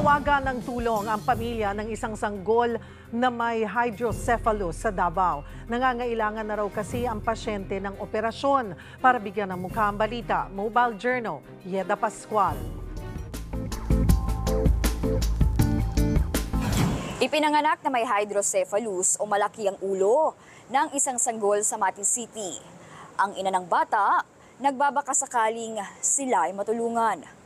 Nanawagan ng tulong ang pamilya ng isang sanggol na may hydrocephalus sa Davao. Nangangailangan na raw kasi ang pasyente ng operasyon para bigyan ng mukha ang balita. Mobile Journal, Yeda Pascual. Ipinanganak na may hydrocephalus o malaki ang ulo ng isang sanggol sa Mati City. Ang ina ng bata, nagbabaka sakaling sila ay matulungan.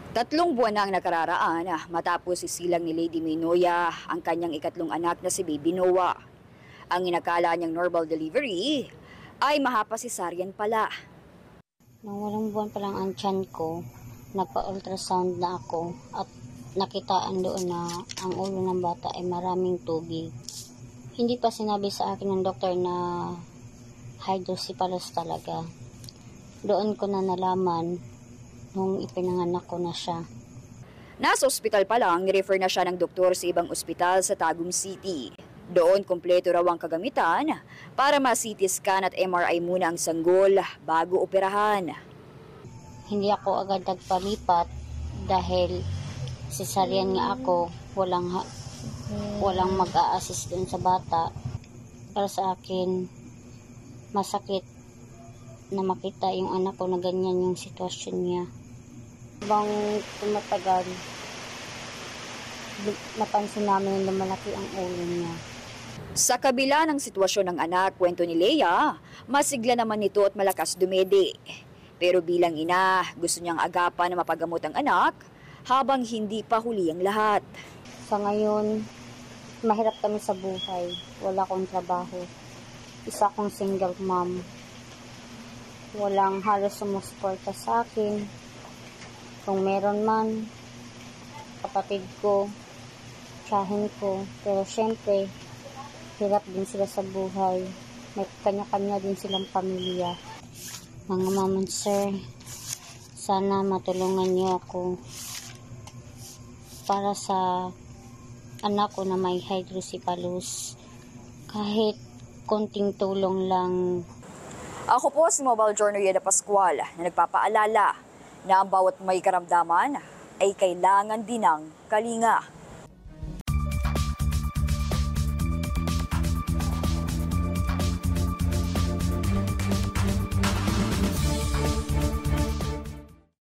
Tatlong buwan na ang nakararaan matapos isilang ni Lady Maynoya ang kanyang ikatlong anak na si Baby Noah. Ang inakala niyang normal delivery ay mahapasisaryan pala. Nung 8 buwan pa lang ang tiyan ko, nagpa-ultrasound na ako at nakitaan doon na ang ulo ng bata ay maraming tubig. Hindi pa sinabi sa akin ng doktor na hydrocephalus talaga. Doon ko na nalaman nung ipinanganak ko na siya. Nasa ospital pa lang, nirefer na siya ng doktor sa ibang ospital sa Tagum City. Doon kumpleto raw ang kagamitan para ma-CT scan at MRI muna ang sanggol bago operahan. Hindi ako agad nagpalipat dahil cesarean nga ako, walang mag-a-assist dun sa bata. Para sa akin, masakit na makita yung anak ko na ganyan yung sitwasyon niya. Habang tumatagal, napansin namin na lumalaki ang ulo niya. Sa kabila ng sitwasyon ng anak, kwento ni Leia, masigla naman nito at malakas dumede. Pero bilang ina, gusto niyang agapan na mapagamot ang anak habang hindi pa huli ang lahat. Sa ngayon, mahirap kami sa buhay. Wala akong trabaho. Isa akong single mom. Walang halos sumusuporta sa akin. Kung meron man, kapatid ko, tiyahin ko. Pero syempre, hirap din sila sa buhay. May kanya-kanya din silang pamilya. Mga mom and sir, sana matulungan niyo ako para sa anak ko na may hydrocephalus. Kahit konting tulong lang. Ako po si Mobile Journal Yeda Pascual na nagpapaalala na ang bawat may karamdaman ay kailangan din ng kalinga.